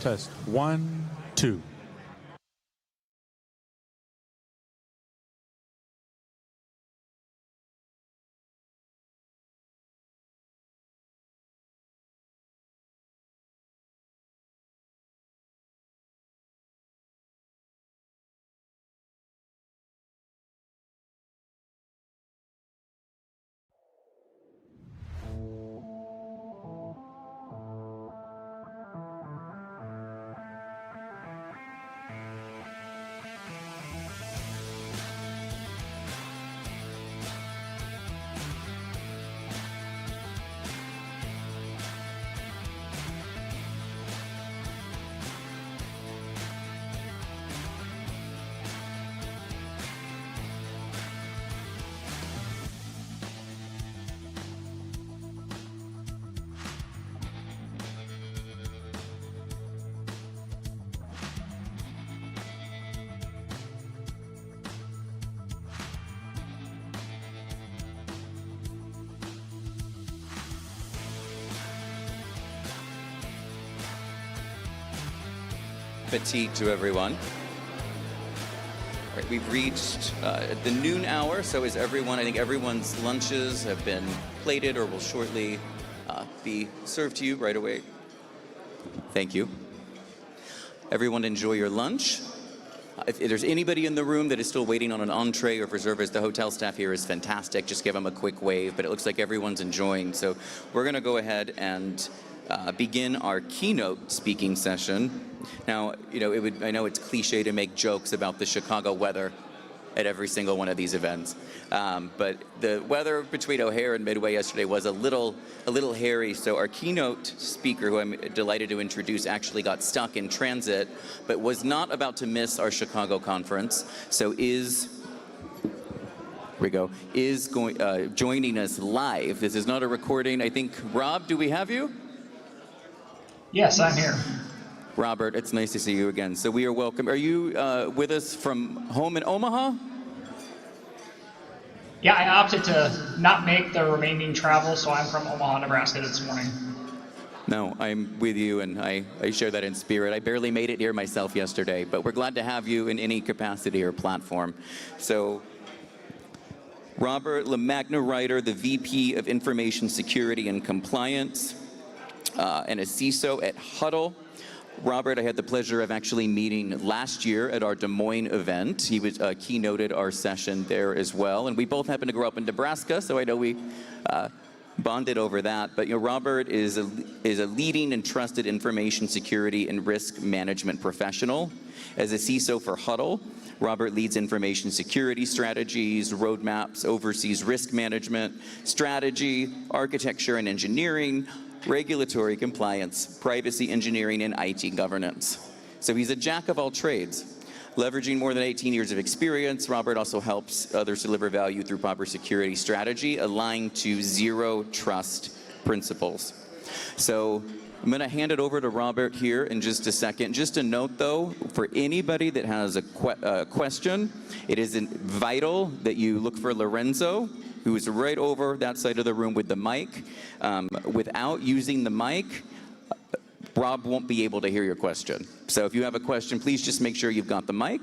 Test 1, 2. Fatigue to everyone. Right, we've reached the noon hour, so is everyone. I think everyone's lunches have been plated or will shortly be served to you right away. Thank you. Everyone enjoy your lunch. If there's anybody in the room that is still waiting on an entree or for service, the hotel staff here is fantastic. Just give them a quick wave, but it looks like everyone's enjoying. So we're gonna go ahead and begin our keynote speaking session. Now, you know, I know it's cliche to make jokes about the Chicago weather at every single one of these events, but the weather between O'Hare and Midway yesterday was a little hairy. So our keynote speaker, who I'm delighted to introduce, actually got stuck in transit, but was not about to miss our Chicago conference. So joining us live. This is not a recording. I think, Rob, do we have you? Yes, I'm here. Robert, it's nice to see you again. So we are welcome. Are you with us from home in Omaha? Yeah, I opted to not make the remaining travel, so I'm from Omaha, Nebraska this morning. No, I'm with you, and I share that in spirit. I barely made it here myself yesterday, but we're glad to have you in any capacity or platform. So Robert LaMagna-Reiter, the VP of Information Security and Compliance, and a CISO at Hudl. Robert, I had the pleasure of actually meeting last year at our Des Moines event. He was keynoted our session there as well, and we both happen to grow up in Nebraska, so I know we bonded over that. But you know, Robert is a leading and trusted information security and risk management professional. As a CISO for Hudl, Robert leads information security strategies, roadmaps, oversees risk management, strategy, architecture and engineering, regulatory compliance, privacy engineering, and IT governance. So he's a jack of all trades. Leveraging more than 18 years of experience, Robert also helps others deliver value through proper security strategy aligned to zero trust principles. So I'm going to hand it over to Robert here in just a second. Just a note, though, for anybody that has a question, it is vital that you look for Lorenzo, who is right over that side of the room with the mic. Without using the mic, Rob won't be able to hear your question. So if you have a question, please just make sure you've got the mic.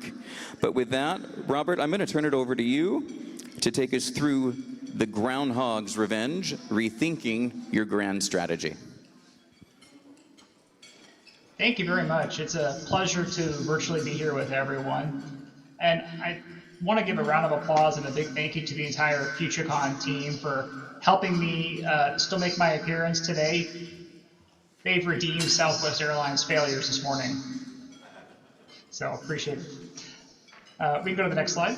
But with that, Robert, I'm going to turn it over to you to take us through the Groundhog's Revenge, rethinking your grand strategy. Thank you very much. It's a pleasure to virtually be here with everyone. And I want to give a round of applause and a big thank you to the entire FutureCon team for helping me still make my appearance today. They've redeemed Southwest Airlines failures this morning. So appreciate it. We can go to the next slide.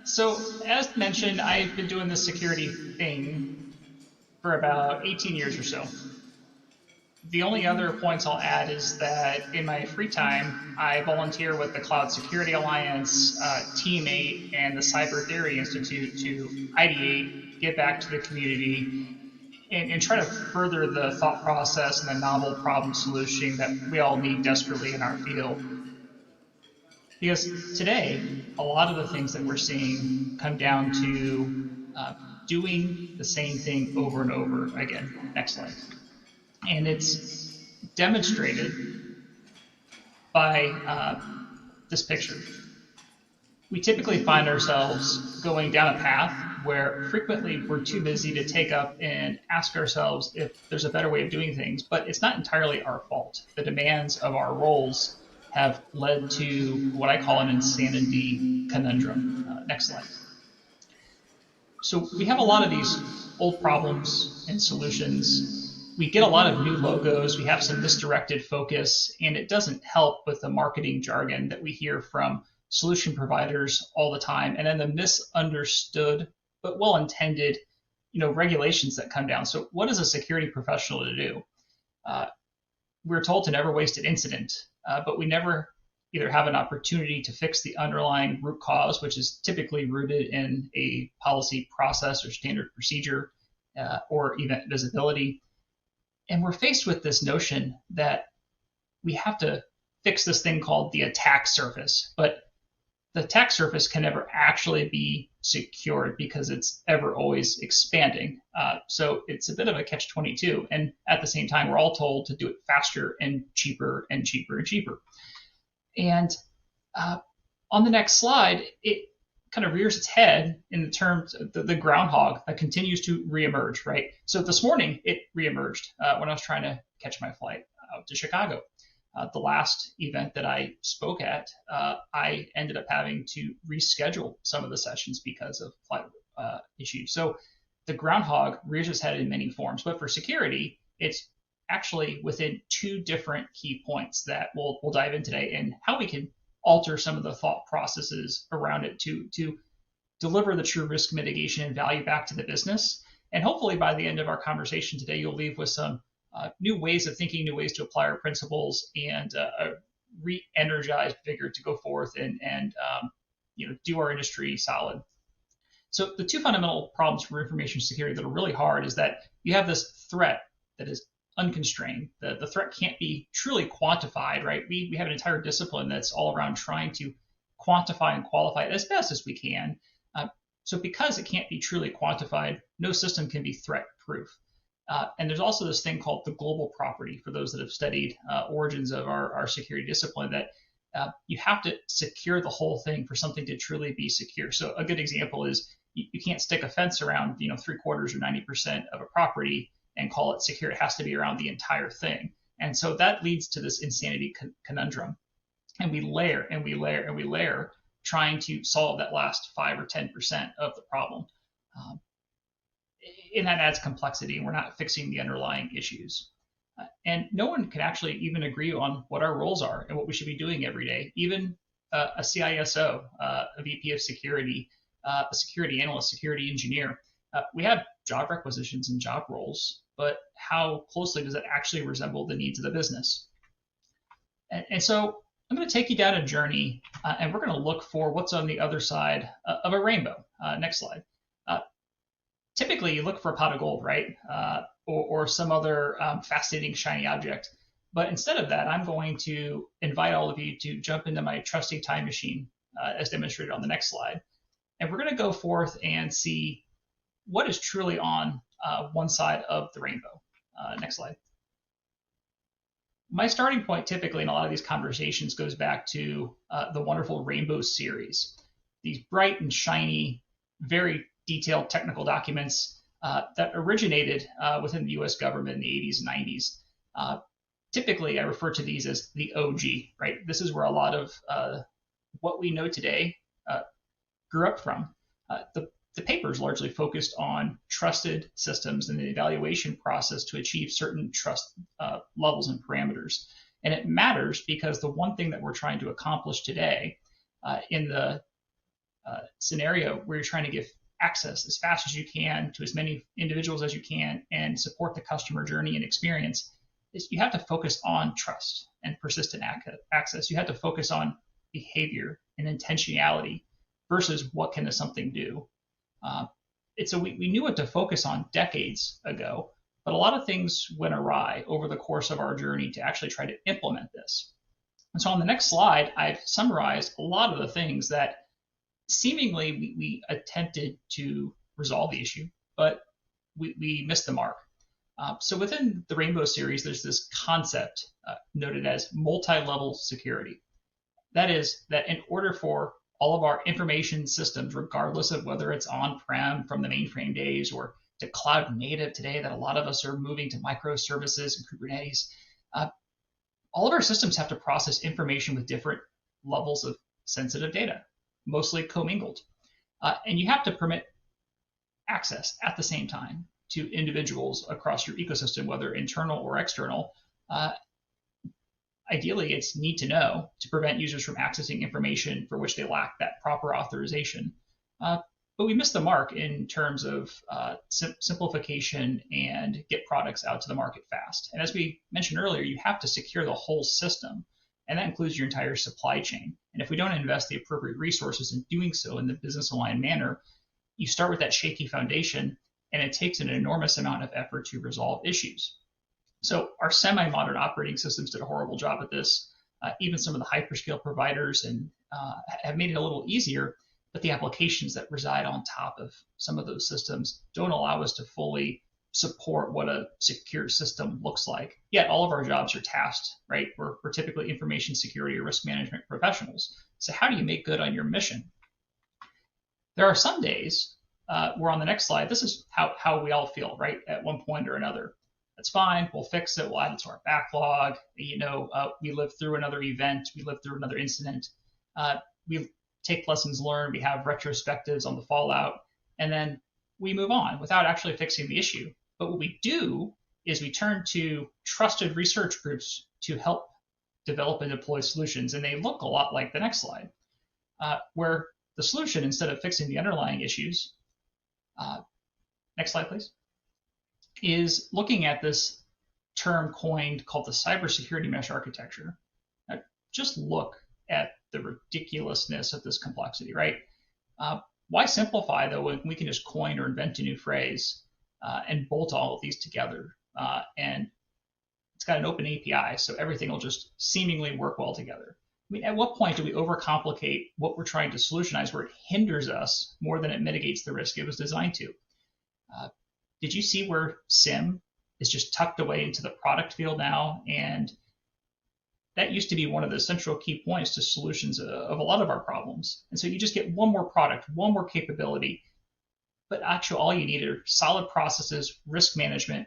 So as mentioned, I've been doing this security thing for about 18 years or so. The only other points I'll add is that in my free time, I volunteer with the Cloud Security Alliance, Team8, and the Cyber Theory Institute to ideate, give back to the community, and try to further the thought process and the novel problem solution that we all need desperately in our field. Because today, a lot of the things that we're seeing come down to doing the same thing over and over again. Next slide. And it's demonstrated by this picture. We typically find ourselves going down a path where frequently we're too busy to take up and ask ourselves if there's a better way of doing things, but it's not entirely our fault. The demands of our roles have led to what I call an insanity conundrum. Next slide. So we have a lot of these old problems and solutions. We get a lot of new logos. We have some misdirected focus, and it doesn't help with the marketing jargon that we hear from solution providers all the time, and then the misunderstood but well-intended, regulations that come down. So what is a security professional to do? We're told to never waste an incident, but we never either have an opportunity to fix the underlying root cause, which is typically rooted in a policy, process, or standard procedure, or event visibility. And we're faced with this notion that we have to fix this thing called the attack surface, but the attack surface can never actually be secured because it's ever always expanding. So it's a bit of a catch-22. And at the same time, we're all told to do it faster and cheaper and cheaper and cheaper. And on the next slide, it kind of rears its head in the terms of the groundhog that continues to reemerge, right? So this morning, it reemerged when I was trying to catch my flight out to Chicago. The last event that I spoke at, I ended up having to reschedule some of the sessions because of flight issues. So the groundhog rears its head in many forms, but for security, it's actually within two different key points that we'll dive in today, and how we can alter some of the thought processes around it to deliver the true risk mitigation and value back to the business. And hopefully by the end of our conversation today, you'll leave with some new ways of thinking, new ways to apply our principles, and a re-energized vigor to go forth and do our industry solid. So the two fundamental problems for information security that are really hard is that you have this threat that is unconstrained. The threat can't be truly quantified, right? We have an entire discipline that's all around trying to quantify and qualify it as best as we can. So because it can't be truly quantified, no system can be threat proof. And there's also this thing called the global property, for those that have studied origins of our security discipline, that you have to secure the whole thing for something to truly be secure. So a good example is you can't stick a fence around 3/4 or 90% of a property and call it secure. It has to be around the entire thing. And so that leads to this insanity conundrum. And we layer and we layer and we layer, trying to solve that last 5 or 10% of the problem. And that adds complexity, and we're not fixing the underlying issues. And no one can actually even agree on what our roles are and what we should be doing every day. Even a CISO, a VP of security, a security analyst, security engineer. We have job requisitions and job roles, but how closely does it actually resemble the needs of the business? And so I'm going to take you down a journey, and we're going to look for what's on the other side of a rainbow. Next slide. Typically, you look for a pot of gold, right? Or some other fascinating, shiny object. But instead of that, I'm going to invite all of you to jump into my trusty time machine, as demonstrated on the next slide. And we're going to go forth and see what is truly on one side of the rainbow. Next slide. My starting point typically in a lot of these conversations goes back to the wonderful Rainbow series. These bright and shiny, very detailed technical documents that originated within the US government in the 80s and 90s. Typically, I refer to these as the OG, right? This is where a lot of what we know today grew up from. The papers largely focused on trusted systems and the evaluation process to achieve certain trust levels and parameters. And it matters because the one thing that we're trying to accomplish today in the scenario where you're trying to give access as fast as you can to as many individuals as you can and support the customer journey and experience is you have to focus on trust and persistent access. You have to focus on behavior and intentionality versus what can something do. So we knew what to focus on decades ago, but a lot of things went awry over the course of our journey to actually try to implement this. And so on the next slide, I've summarized a lot of the things that seemingly we attempted to resolve the issue, but we missed the mark. So within the Rainbow series, there's this concept noted as multi-level security. That is, that in order for all of our information systems, regardless of whether it's on-prem from the mainframe days or to cloud native today, that a lot of us are moving to microservices and Kubernetes, all of our systems have to process information with different levels of sensitive data, mostly commingled. And you have to permit access at the same time to individuals across your ecosystem, whether internal or external. Ideally, it's need to know to prevent users from accessing information for which they lack that proper authorization. But we missed the mark in terms of simplification and get products out to the market fast. And as we mentioned earlier, you have to secure the whole system, and that includes your entire supply chain. And if we don't invest the appropriate resources in doing so in the business aligned manner, you start with that shaky foundation, and it takes an enormous amount of effort to resolve issues. So our semi-modern operating systems did a horrible job at this. Even some of the hyperscale providers have made it a little easier, but the applications that reside on top of some of those systems don't allow us to fully support what a secure system looks like. Yet all of our jobs are tasked, right? We're typically information security or risk management professionals. So how do you make good on your mission? There are some days where on the next slide, this is how we all feel, right? At one point or another. That's fine. We'll fix it. We'll add it to our backlog. We live through another event. We live through another incident. We take lessons learned. We have retrospectives on the fallout, and then we move on without actually fixing the issue. But what we do is we turn to trusted research groups to help develop and deploy solutions, and they look a lot like the next slide, where the solution, instead of fixing the underlying issues, next slide, please, is looking at this term coined called the cybersecurity mesh architecture. Now, just look at the ridiculousness of this complexity, right? Why simplify, though, when we can just coin or invent a new phrase and bolt all of these together? And it's got an open API, so everything will just seemingly work well together. I mean, at what point do we overcomplicate what we're trying to solutionize where it hinders us more than it mitigates the risk it was designed to? Did you see where SIM is just tucked away into the product field now? And that used to be one of the central key points to solutions of a lot of our problems. And so you just get one more product, one more capability, but actually all you need are solid processes, risk management,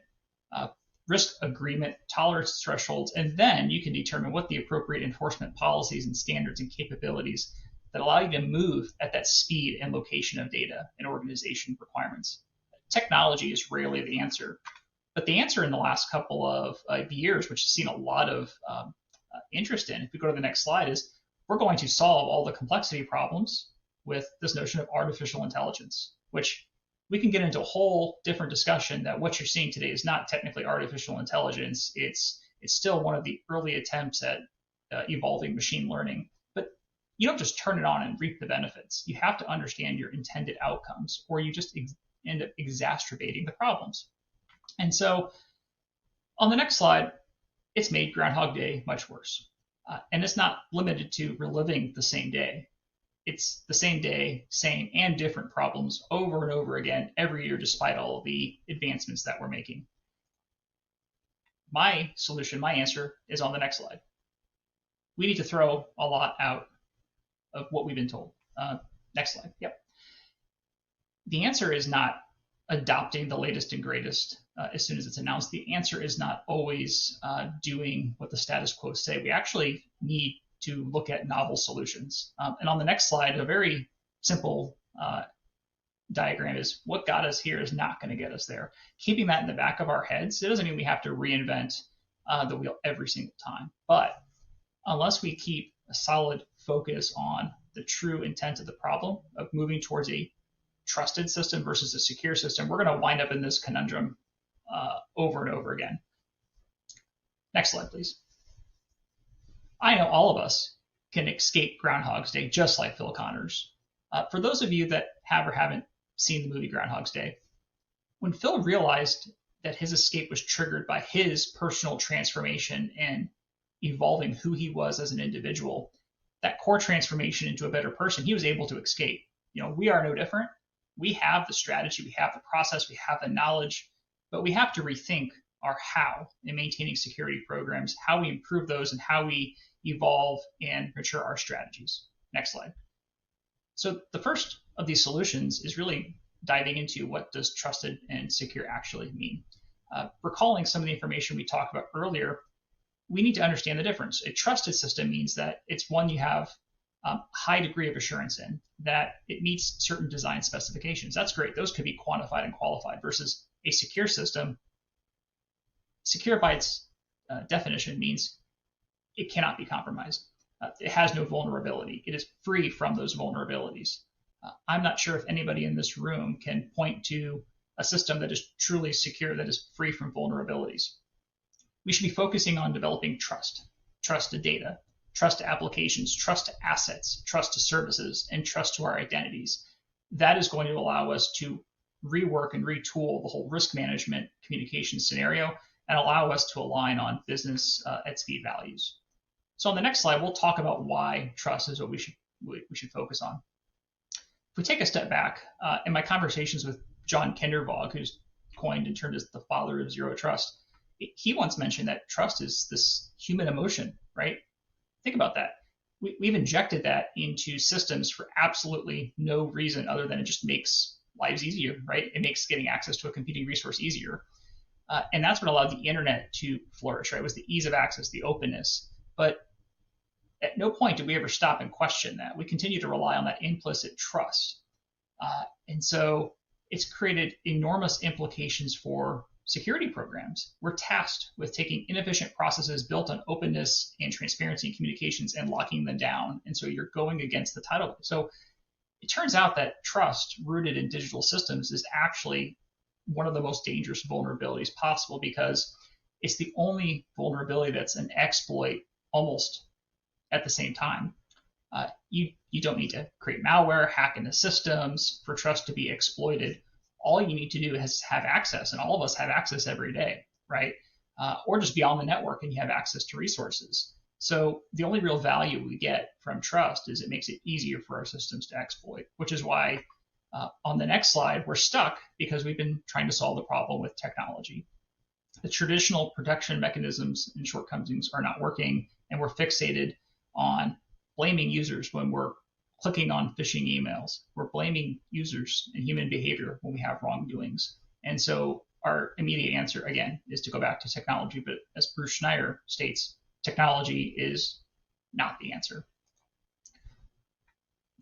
risk agreement, tolerance thresholds, and then you can determine what the appropriate enforcement policies and standards and capabilities that allow you to move at that speed and location of data and organization requirements. Technology is rarely the answer, but the answer in the last couple of years, which has seen a lot of interest in, if we go to the next slide, is we're going to solve all the complexity problems with this notion of artificial intelligence, which we can get into a whole different discussion that what you're seeing today is not technically artificial intelligence. It's still one of the early attempts at evolving machine learning, but you don't just turn it on and reap the benefits. You have to understand your intended outcomes, or you just end up exacerbating the problems. And so on the next slide, it's made Groundhog Day much worse. And it's not limited to reliving the same day. It's the same day, same and different problems over and over again every year, despite all of the advancements that we're making. My solution, my answer is on the next slide. We need to throw a lot out of what we've been told. Next slide. Yep. The answer is not adopting the latest and greatest as soon as it's announced. The answer is not always doing what the status quo say. We actually need to look at novel solutions. And on the next slide, a very simple diagram is what got us here is not going to get us there. Keeping that in the back of our heads, it doesn't mean we have to reinvent the wheel every single time. But unless we keep a solid focus on the true intent of the problem of moving towards a trusted system versus a secure system, we're going to wind up in this conundrum over and over again. Next slide, please. I know all of us can escape Groundhog's Day just like Phil Connors. For those of you that have or haven't seen the movie Groundhog's Day, when Phil realized that his escape was triggered by his personal transformation and evolving who he was as an individual, that core transformation into a better person, he was able to escape. We are no different. We have the strategy, we have the process, we have the knowledge, but we have to rethink our how in maintaining security programs, how we improve those, and how we evolve and mature our strategies. Next slide. So the first of these solutions is really diving into what does trusted and secure actually mean. Recalling some of the information we talked about earlier, we need to understand the difference. A trusted system means that it's one you have a high degree of assurance in, that it meets certain design specifications. That's great. Those could be quantified and qualified versus a secure system. Secure by its definition means it cannot be compromised. It has no vulnerability. It is free from those vulnerabilities. I'm not sure if anybody in this room can point to a system that is truly secure, that is free from vulnerabilities. We should be focusing on developing trust to data, trust to applications, trust to assets, trust to services, and trust to our identities. That is going to allow us to rework and retool the whole risk management communication scenario and allow us to align on business at speed values. So on the next slide, we'll talk about why trust is what we should focus on. If we take a step back, in my conversations with John Kindervog, who's coined and turned as the father of zero trust, he once mentioned that trust is this human emotion, right? Think about that. We've injected that into systems for absolutely no reason other than it just makes lives easier, right? It makes getting access to a computing resource easier. And that's what allowed the internet to flourish, right? It was the ease of access, the openness. But at no point did we ever stop and question that. We continue to rely on that implicit trust. And so it's created enormous implications for security programs. We're tasked with taking inefficient processes built on openness and transparency in communications and locking them down. And so you're going against the tidal. So it turns out that trust rooted in digital systems is actually one of the most dangerous vulnerabilities possible, because it's the only vulnerability that's an exploit almost at the same time. You don't need to create malware, hack into systems for trust to be exploited. All you need to do is have access, and all of us have access every day, right? Or just be on the network and you have access to resources. So the only real value we get from trust is it makes it easier for our systems to exploit, which is why on the next slide, we're stuck because we've been trying to solve the problem with technology. The traditional protection mechanisms and shortcomings are not working, and we're fixated on blaming users when we're clicking on phishing emails. We're blaming users and human behavior when we have wrongdoings. And so our immediate answer, again, is to go back to technology. But as Bruce Schneier states, technology is not the answer.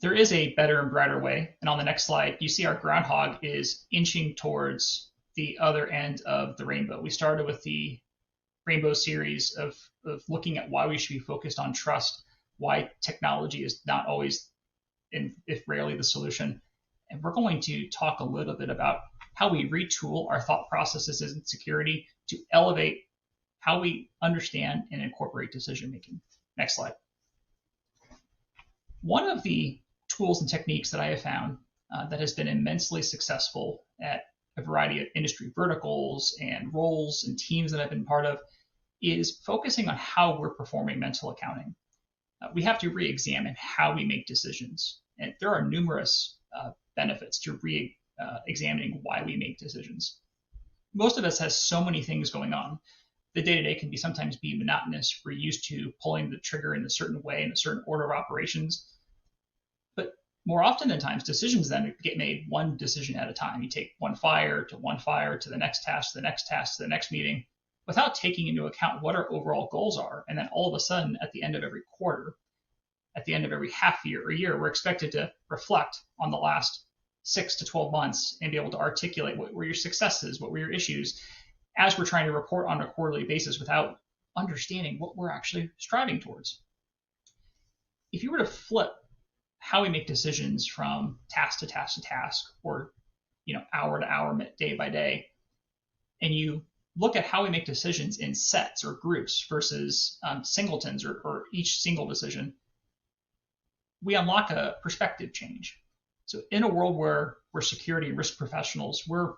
There is a better and brighter way. And on the next slide, you see our groundhog is inching towards the other end of the rainbow. We started with the rainbow series of looking at why we should be focused on trust, why technology is not always, and if rarely, the solution. And we're going to talk a little bit about how we retool our thought processes in security to elevate how we understand and incorporate decision making. Next slide. One of the tools and techniques that I have found that has been immensely successful at a variety of industry verticals and roles and teams that I've been part of is focusing on how we're performing mental accounting. We have to re-examine how we make decisions. And there are numerous benefits to re-examining why we make decisions. Most of us has so many things going on. The day-to-day can sometimes be monotonous. We're used to pulling the trigger in a certain way, in a certain order of operations. But more often than times, decisions then get made one decision at a time. You take one fire to the next task, to the next task, to the next meeting, without taking into account what our overall goals are. And then all of a sudden, at the end of every quarter, at the end of every half year or year, we're expected to reflect on the last 6 to 12 months and be able to articulate what were your successes, what were your issues, as we're trying to report on a quarterly basis without understanding what we're actually striving towards. If you were to flip how we make decisions from task to task to task, or hour to hour, day by day, and you look at how we make decisions in sets or groups versus singletons or each single decision, we unlock a perspective change. So in a world where we're security and risk professionals, we're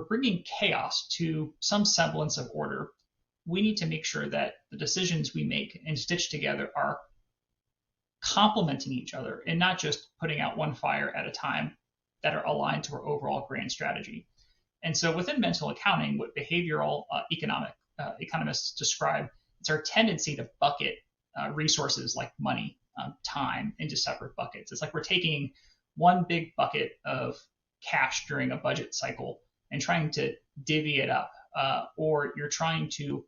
bringing chaos to some semblance of order. We need to make sure that the decisions we make and stitch together are complementing each other and not just putting out one fire at a time, that are aligned to our overall grand strategy. And so within mental accounting, what behavioral economists describe, it's our tendency to bucket resources like money, time into separate buckets. It's like we're taking one big bucket of cash during a budget cycle and trying to divvy it up, or you're trying to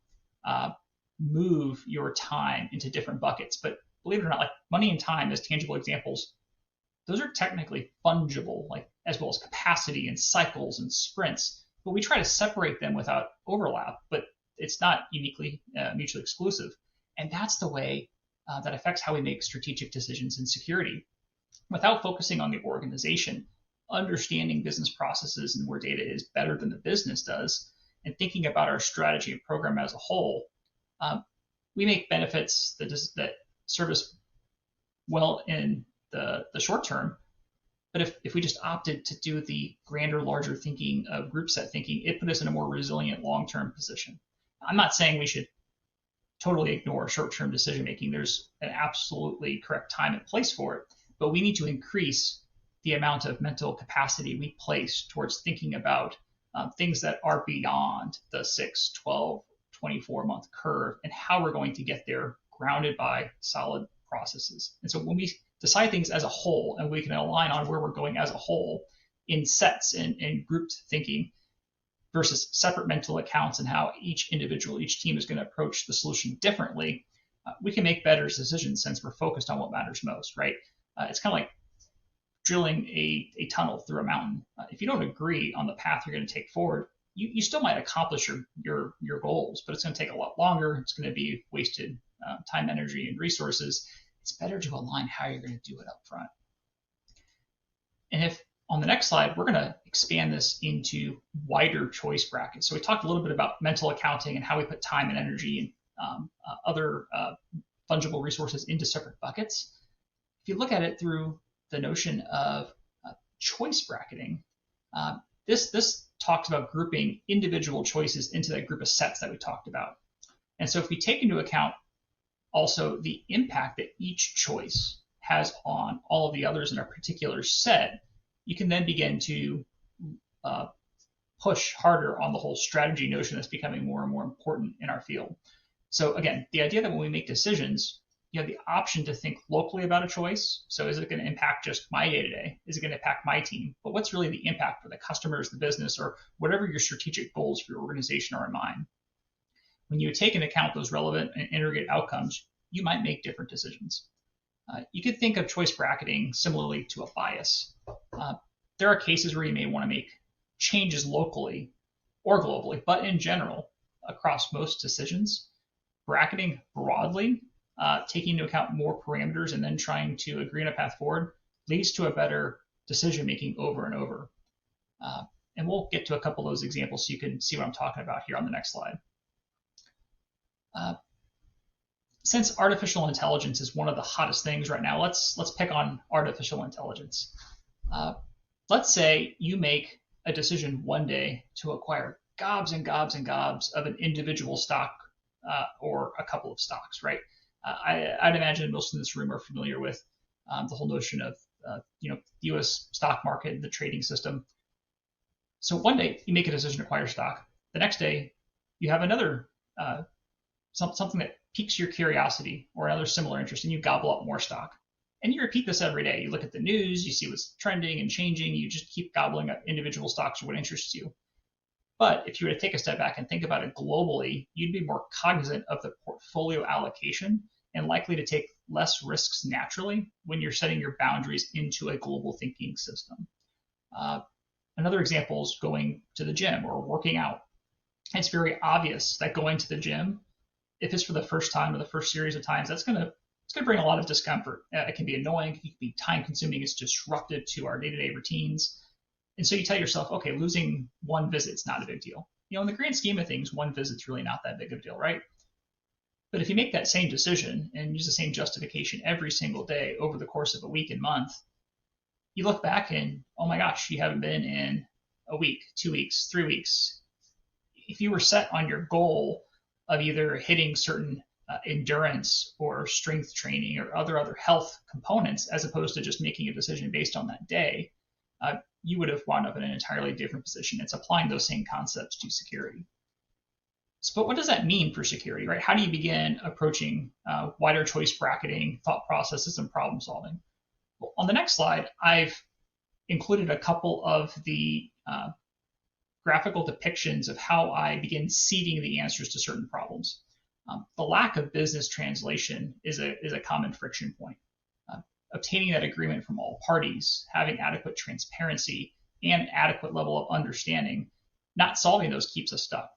move your time into different buckets. But believe it or not, like money and time as tangible examples, those are technically fungible, like as well as capacity and cycles and sprints. But we try to separate them without overlap, but it's not uniquely mutually exclusive. And that's the way that affects how we make strategic decisions in security. Without focusing on the organization, understanding business processes and where data is better than the business does, and thinking about our strategy and program as a whole, we make benefits that serve us well in the short term. But if we just opted to do the grander, larger thinking of group set thinking, it put us in a more resilient long-term position. I'm not saying we should totally ignore short-term decision making. There's an absolutely correct time and place for it, but we need to increase the amount of mental capacity we place towards thinking about things that are beyond the 6, 12, 24-month curve and how we're going to get there, grounded by solid processes. And so when we decide things as a whole, and we can align on where we're going as a whole in sets and grouped thinking versus separate mental accounts and how each team is going to approach the solution differently, we can make better decisions since we're focused on what matters most, right? It's kind of like drilling a tunnel through a mountain. If you don't agree on the path you're going to take forward, you still might accomplish your goals, but it's going to take a lot longer. It's going to be wasted time, energy, and resources. It's better to align how you're going to do it up front. And if on the next slide, we're going to expand this into wider choice brackets. So we talked a little bit about mental accounting and how we put time and energy and other fungible resources into separate buckets. If you look at it through the notion of choice bracketing, this talks about grouping individual choices into that group of sets that we talked about. And so if we take into account also the impact that each choice has on all of the others in a particular set, you can then begin to push harder on the whole strategy notion that's becoming more and more important in our field. So again, the idea that when we make decisions, you have the option to think locally about a choice. So is it going to impact just my day-to-day? Is it going to impact my team? But what's really the impact for the customers, the business, or whatever your strategic goals for your organization are in mind? When you take into account those relevant and integrated outcomes, you might make different decisions. You could think of choice bracketing similarly to a bias. There are cases where you may want to make changes locally or globally, but in general, across most decisions, bracketing broadly, taking into account more parameters and then trying to agree on a path forward, leads to a better decision making over and over. And we'll get to a couple of those examples so you can see what I'm talking about here on the next slide. Since artificial intelligence is one of the hottest things right now, let's pick on artificial intelligence. Let's say you make a decision one day to acquire gobs and gobs and gobs of an individual stock or a couple of stocks, right? I'd imagine most in this room are familiar with the whole notion of the U.S. stock market, the trading system. So one day you make a decision to acquire stock. The next day you have another something that piques your curiosity or another similar interest, and you gobble up more stock. And you repeat this every day. You look at the news, you see what's trending and changing. You just keep gobbling up individual stocks or what interests you. But if you were to take a step back and think about it globally, you'd be more cognizant of the portfolio allocation and likely to take less risks naturally when you're setting your boundaries into a global thinking system. Another example is going to the gym or working out. It's very obvious that going to the gym, if it's for the first time or the first series of times, it's going to bring a lot of discomfort. It can be annoying, it can be time consuming, it's disruptive to our day-to-day routines. And so you tell yourself, okay, losing one visit's not a big deal. In the grand scheme of things, one visit's really not that big of a deal, right? But if you make that same decision and use the same justification every single day over the course of a week and month, you look back and, oh my gosh, you haven't been in a week, 2 weeks, 3 weeks. If you were set on your goal of either hitting certain endurance or strength training or other health components, as opposed to just making a decision based on that day, you would have wound up in an entirely different position. It's applying those same concepts to security. So, but what does that mean for security, right? How do you begin approaching wider choice bracketing, thought processes, and problem solving? Well, on the next slide, I've included a couple of the graphical depictions of how I begin seeding the answers to certain problems. The lack of business translation is a common friction point. Obtaining that agreement from all parties, having adequate transparency and adequate level of understanding, not solving those keeps us stuck.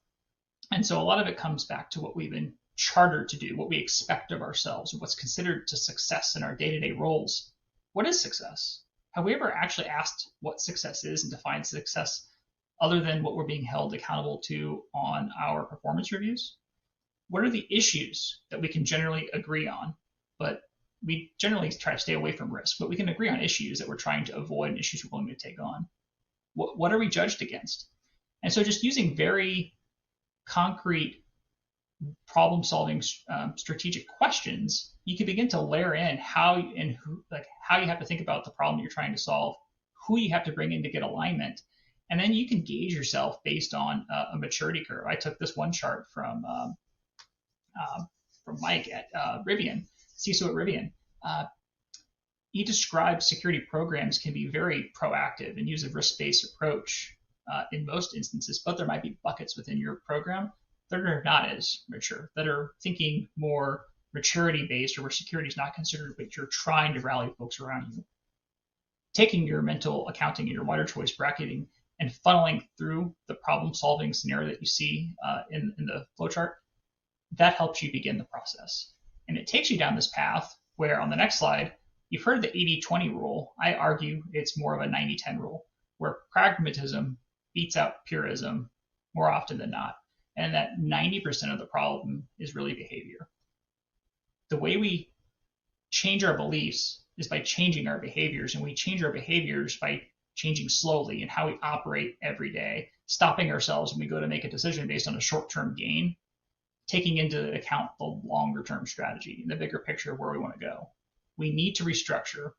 And so a lot of it comes back to what we've been chartered to do, what we expect of ourselves, what's considered to success in our day-to-day roles. What is success? Have we ever actually asked what success is and defined success other than what we're being held accountable to on our performance reviews? What are the issues that we can generally agree on, but we generally try to stay away from risk, but we can agree on issues that we're trying to avoid and issues we're willing to take on? What are we judged against? And so just using very concrete problem-solving strategic questions, you can begin to layer in how you have to think about the problem you're trying to solve, who you have to bring in to get alignment, and then you can gauge yourself based on a maturity curve. I took this one chart from Mike at Rivian, CISO at Rivian. He described security programs can be very proactive and use a risk-based approach in most instances, but there might be buckets within your program that are not as mature, that are thinking more maturity-based, or where security is not considered, but you're trying to rally folks around you. Taking your mental accounting and your wider choice bracketing and funneling through the problem-solving scenario that you see in the flowchart, that helps you begin the process. And it takes you down this path where, on the next slide, you've heard the 80-20 rule. I argue it's more of a 90-10 rule, where pragmatism beats out purism more often than not. And that 90% of the problem is really behavior. The way we change our beliefs is by changing our behaviors, and we change our behaviors by changing slowly in how we operate every day, stopping ourselves when we go to make a decision based on a short-term gain, taking into account the longer-term strategy and the bigger picture of where we want to go. We need to restructure.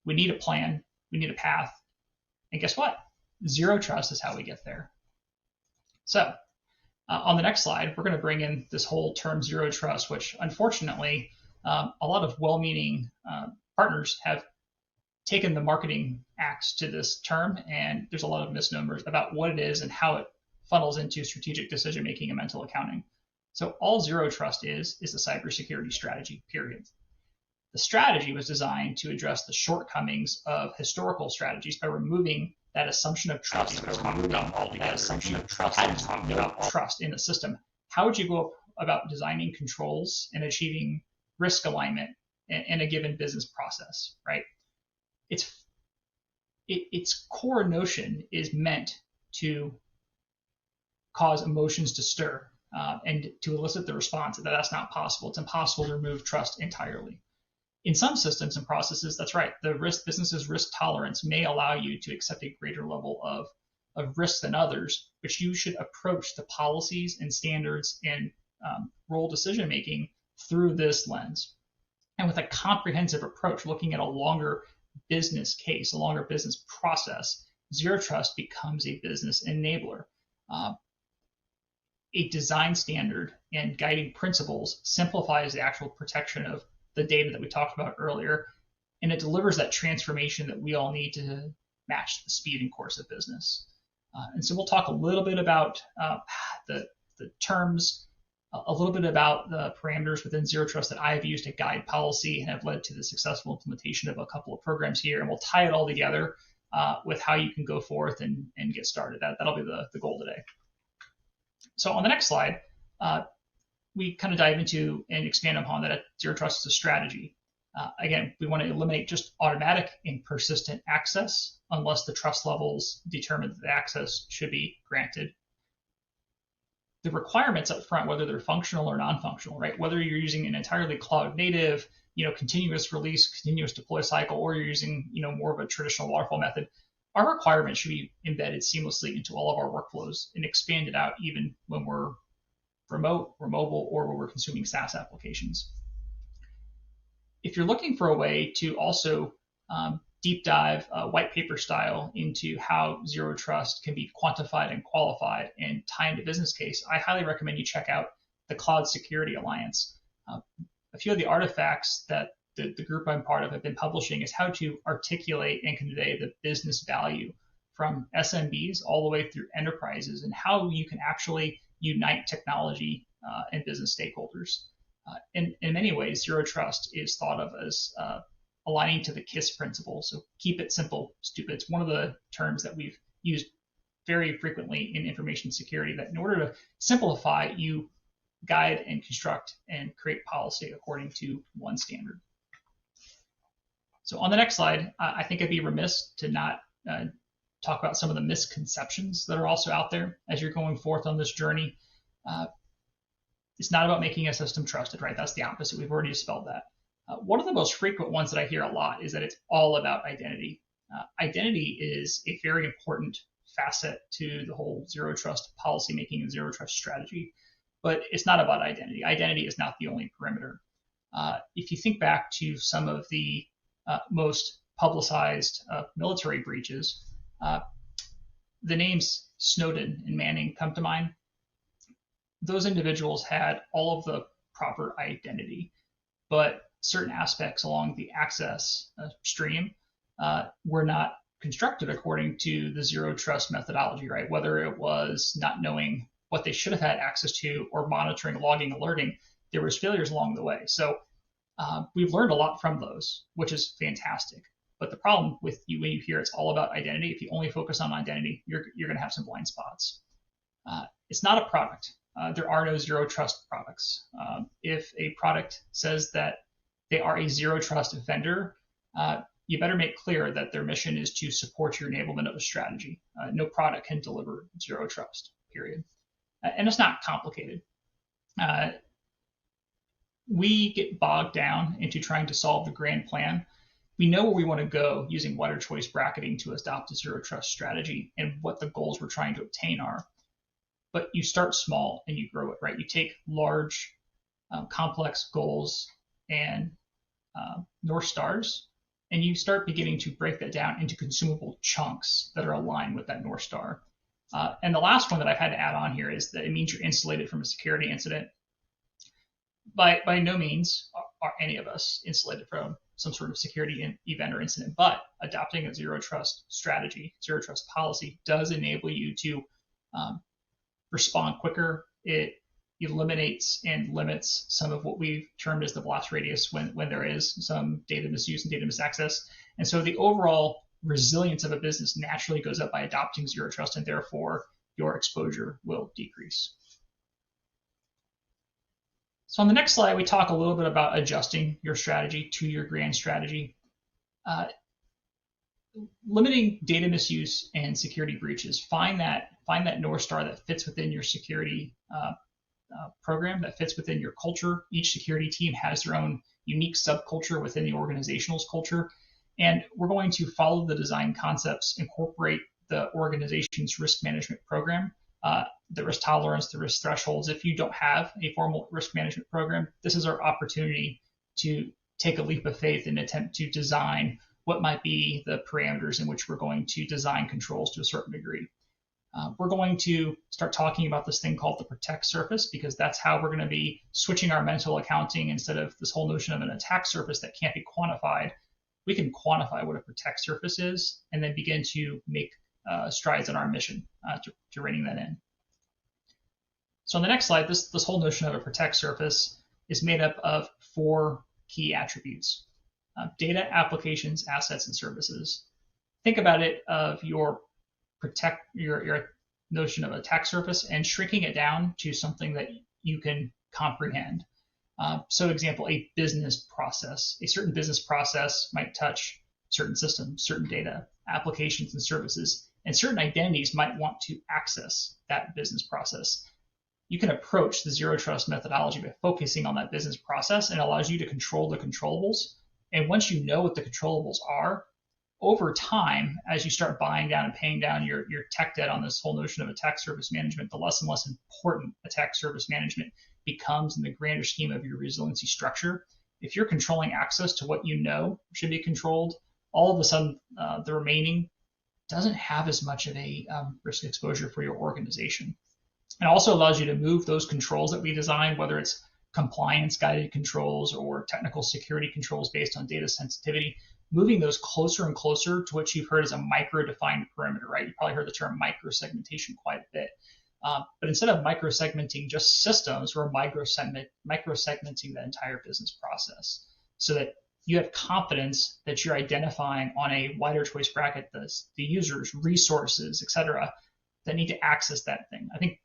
We need a plan. We need a path. And guess what? Zero trust is how we get there. So on the next slide, we're going to bring in this whole term zero trust, which unfortunately a lot of well-meaning partners have taken the marketing axe to this term, and there's a lot of misnomers about what it is and how it funnels into strategic decision-making and mental accounting. So all zero trust is a cybersecurity strategy, period. The strategy was designed to address the shortcomings of historical strategies by removing that assumption of trust, trust in the system. How would you go about designing controls and achieving risk alignment in a given business process, right? Its core notion is meant to cause emotions to stir and to elicit the response that that's not possible. It's impossible to remove trust entirely. In some systems and processes, that's right. The business's risk tolerance may allow you to accept a greater level of risk than others, but you should approach the policies and standards and role decision making through this lens. And with a comprehensive approach, looking at a longer business case, a longer business process, zero trust becomes a business enabler. A design standard and guiding principles simplifies the actual protection of the data that we talked about earlier, and it delivers that transformation that we all need to match the speed and course of business. And so we'll talk a little bit about the terms, a little bit about the parameters within zero trust that I have used to guide policy and have led to the successful implementation of a couple of programs here, and we'll tie it all together with how you can go forth and get started. That'll be the goal today. So on the next slide, we kind of dive into and expand upon that zero trust is a strategy. Again, we want to eliminate just automatic and persistent access unless the trust levels determine that the access should be granted. The requirements up front, whether they're functional or non-functional, right? Whether you're using an entirely cloud native, continuous release, continuous deploy cycle, or you're using, more of a traditional waterfall method, our requirements should be embedded seamlessly into all of our workflows and expanded out even when we're remote, we're mobile, or when we're consuming SaaS applications. If you're looking for a way to also deep dive, white paper style, into how zero trust can be quantified and qualified and tie into business case, I highly recommend you check out the Cloud Security Alliance. A few of the artifacts that the group I'm part of have been publishing is how to articulate and convey the business value from SMBs all the way through enterprises, and how you can actually unite technology and business stakeholders. In many ways, zero trust is thought of as aligning to the KISS principle. So keep it simple, stupid. It's one of the terms that we've used very frequently in information security, that in order to simplify, you guide and construct and create policy according to one standard. So on the next slide, I think I'd be remiss to not talk about some of the misconceptions that are also out there as you're going forth on this journey. It's not about making a system trusted, right? That's the opposite. We've already dispelled that. One of the most frequent ones that I hear a lot is that it's all about identity. Identity is a very important facet to the whole zero trust policymaking and zero trust strategy, but it's not about identity. Identity is not the only perimeter. If you think back to some of the most publicized military breaches, the names Snowden and Manning come to mind. Those individuals had all of the proper identity, but certain aspects along the access stream were not constructed according to the zero trust methodology, right? Whether it was not knowing what they should have had access to, or monitoring, logging, alerting, there was failures along the way. So we've learned a lot from those, which is fantastic. But the problem with you when you hear it's all about identity, if you only focus on identity, you're going to have some blind spots. It's not a product. There are no zero trust products. If a product says that they are a zero trust vendor, you better make clear that their mission is to support your enablement of a strategy. No product can deliver zero trust, period. And it's not complicated. We get bogged down into trying to solve the grand plan. We know where we want to go using wider choice bracketing to adopt a zero trust strategy and what the goals we're trying to obtain are. But you start small and you grow it, right? You take large, complex goals and North Stars, and you start beginning to break that down into consumable chunks that are aligned with that North Star. And the last one that I've had to add on here is that it means you're insulated from a security incident. By no means are any of us insulated from some sort of security event or incident, but adopting a zero trust strategy, zero trust policy, does enable you to respond quicker. It eliminates and limits some of what we've termed as the blast radius when there is some data misuse and data misaccess. And so the overall resilience of a business naturally goes up by adopting zero trust, and therefore your exposure will decrease. So on the next slide, we talk a little bit about adjusting your strategy to your grand strategy. Limiting data misuse and security breaches. Find that North Star that fits within your security program, that fits within your culture. Each security team has their own unique subculture within the organizational's culture. And we're going to follow the design concepts, incorporate the organization's risk management program, the risk tolerance, the risk thresholds. If you don't have a formal risk management program, this is our opportunity to take a leap of faith and attempt to design what might be the parameters in which we're going to design controls to a certain degree. We're going to start talking about this thing called the protect surface, because that's how we're going to be switching our mental accounting. Instead of this whole notion of an attack surface that can't be quantified, we can quantify what a protect surface is and then begin to make strides on our mission to reining that in. So on the next slide, this whole notion of a protect surface is made up of 4 key attributes: data, applications, assets, and services. Think about it of your notion of attack surface and shrinking it down to something that you can comprehend. So example, a business process. A certain business process might touch certain systems, certain data, applications, and services, and certain identities might want to access that business process. You can approach the zero trust methodology by focusing on that business process, and it allows you to control the controllables. And once you know what the controllables are, over time, as you start buying down and paying down your tech debt on this whole notion of attack surface management, the less and less important attack surface management becomes in the grander scheme of your resiliency structure. If you're controlling access to what you know should be controlled, all of a sudden the remaining doesn't have as much of a risk exposure for your organization. It also allows you to move those controls that we design, whether it's compliance guided controls or technical security controls based on data sensitivity, moving those closer and closer to what you've heard as a micro-defined perimeter, right? You've probably heard the term micro-segmentation quite a bit. But instead of micro-segmenting just systems, we're micro-segmenting the entire business process so that you have confidence that you're identifying on a wider choice bracket the users, resources, et cetera, that need to access that thing. I think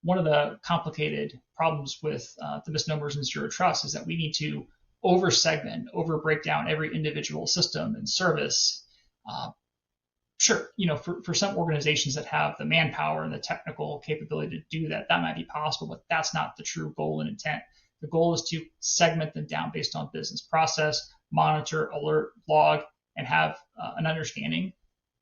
one of the complicated problems with the misnomers in zero trust is that we need to over-segment, over-break down every individual system and service. Sure, for some organizations that have the manpower and the technical capability to do that, that might be possible, but that's not the true goal and intent. The goal is to segment them down based on business process, monitor, alert, log, and have an understanding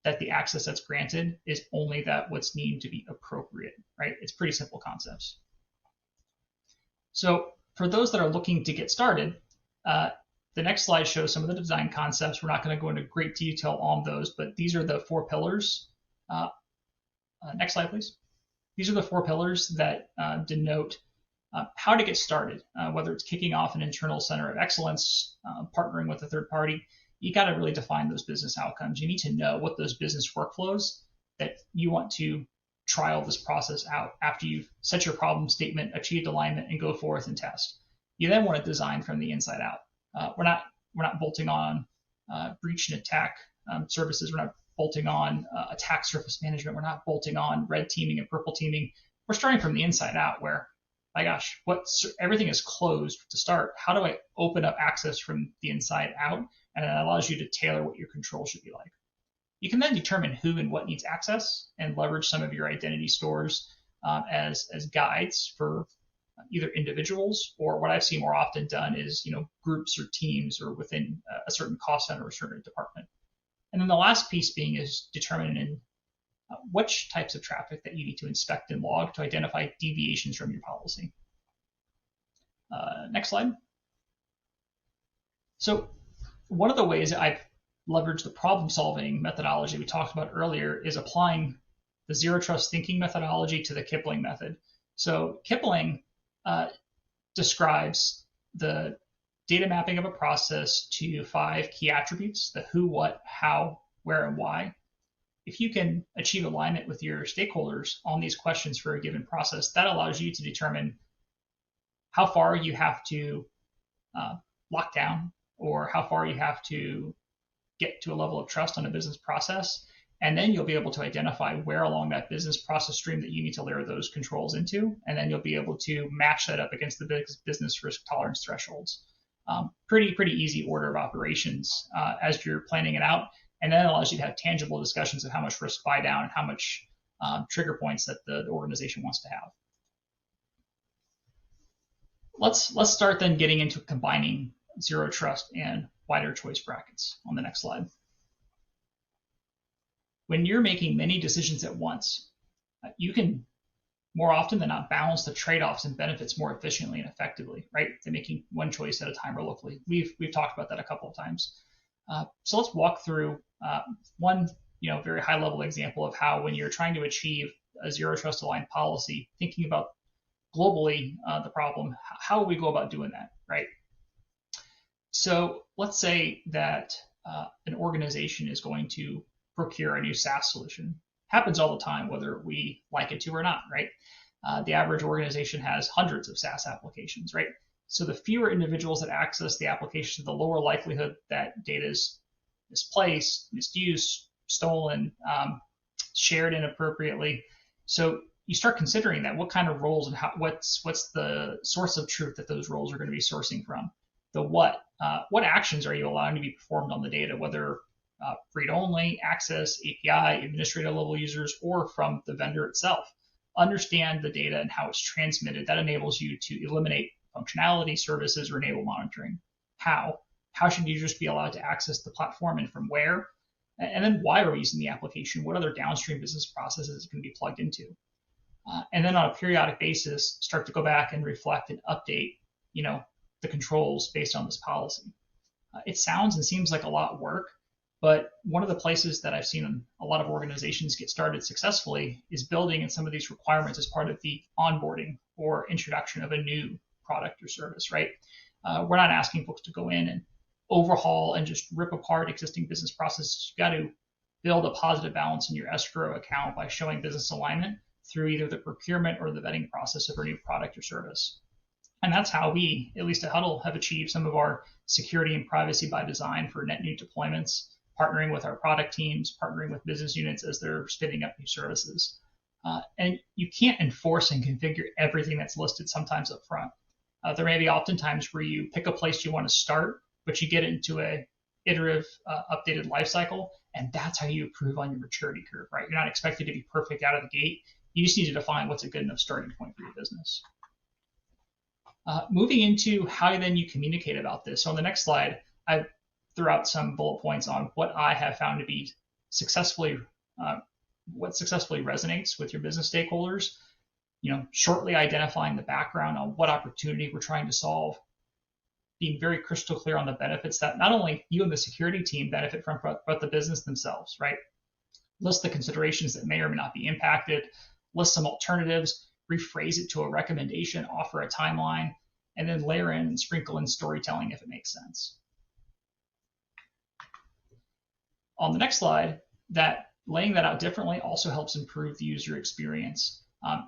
that the access that's granted is only that what's deemed to be appropriate, right? It's pretty simple concepts. So for those that are looking to get started, the next slide shows some of the design concepts. We're not going to go into great detail on those, but these are the 4 pillars. Next slide, please. These are the 4 pillars that denote how to get started, whether it's kicking off an internal center of excellence, partnering with a third party. You got to really define those business outcomes. You need to know what those business workflows that you want to trial this process out after you've set your problem statement, achieved alignment, and go forth and test. You then want to design from the inside out. We're not bolting on breach and attack services. We're not bolting on attack surface management. We're not bolting on red teaming and purple teaming. We're starting from the inside out where, my gosh, everything is closed to start. How do I open up access from the inside out? And it allows you to tailor what your control should be like. You can then determine who and what needs access and leverage some of your identity stores as guides for either individuals or what I've seen more often done is groups or teams or within a certain cost center or a certain department. And then the last piece being is determining which types of traffic that you need to inspect and log to identify deviations from your policy. Next slide. So one of the ways that I've leveraged the problem-solving methodology we talked about earlier is applying the zero trust thinking methodology to the Kipling method. So Kipling describes the data mapping of a process to 5 key attributes: the who, what, how, where, and why. If you can achieve alignment with your stakeholders on these questions for a given process, that allows you to determine how far you have to lock down or how far you have to get to a level of trust on a business process. And then you'll be able to identify where along that business process stream that you need to layer those controls into. And then you'll be able to match that up against the business risk tolerance thresholds. Pretty easy order of operations as you're planning it out. And then it allows you to have tangible discussions of how much risk buy down and how much trigger points that the organization wants to have. Let's start then getting into combining zero trust and wider choice brackets on the next slide. When you're making many decisions at once, you can more often than not balance the trade-offs and benefits more efficiently and effectively, right? Than making one choice at a time or locally. We've talked about that a couple of times. So let's walk through one very high-level example of how when you're trying to achieve a zero trust aligned policy, thinking about globally the problem, how we go about doing that, right? So let's say that an organization is going to procure a new SaaS solution. Happens all the time, whether we like it to or not, right? The average organization has hundreds of SaaS applications, right? So the fewer individuals that access the application, the lower likelihood that data is misplaced, misused, stolen, shared inappropriately. So you start considering that. What kind of roles and what's the source of truth that those roles are going to be sourcing from? The what actions are you allowing to be performed on the data, whether read-only, access, API, administrator level users, or from the vendor itself. Understand the data and how it's transmitted. That enables you to eliminate functionality, services, or enable monitoring. How should users be allowed to access the platform and from where? And then why are we using the application? What other downstream business processes can be plugged into? And then on a periodic basis, start to go back and reflect and update, the controls based on this policy. It sounds and seems like a lot of work, But one of the places that I've seen a lot of organizations get started successfully is building in some of these requirements as part of the onboarding or introduction of a new product or service, right? We're not asking folks to go in and overhaul and just rip apart existing business processes. You've got to build a positive balance in your escrow account by showing business alignment through either the procurement or the vetting process of a new product or service. And that's how we, at least at Hudl, have achieved some of our security and privacy by design for net new deployments, partnering with our product teams, partnering with business units as they're spinning up new services. And you can't enforce and configure everything that's listed sometimes up front. There may be oftentimes where you pick a place you want to start, but you get into a iterative, updated lifecycle, and that's how you improve on your maturity curve, right? You're not expected to be perfect out of the gate. You just need to define what's a good enough starting point for your business. Moving into how then you communicate about this. So on the next slide, I threw out some bullet points on what I have found to be successfully, what successfully resonates with your business stakeholders. Shortly identifying the background on what opportunity we're trying to solve, being very crystal clear on the benefits that not only you and the security team benefit from, but the business themselves, right? List the considerations that may or may not be impacted, list some alternatives, rephrase it to a recommendation, offer a timeline, and then layer in and sprinkle in storytelling if it makes sense. On the next slide, that laying that out differently also helps improve the user experience.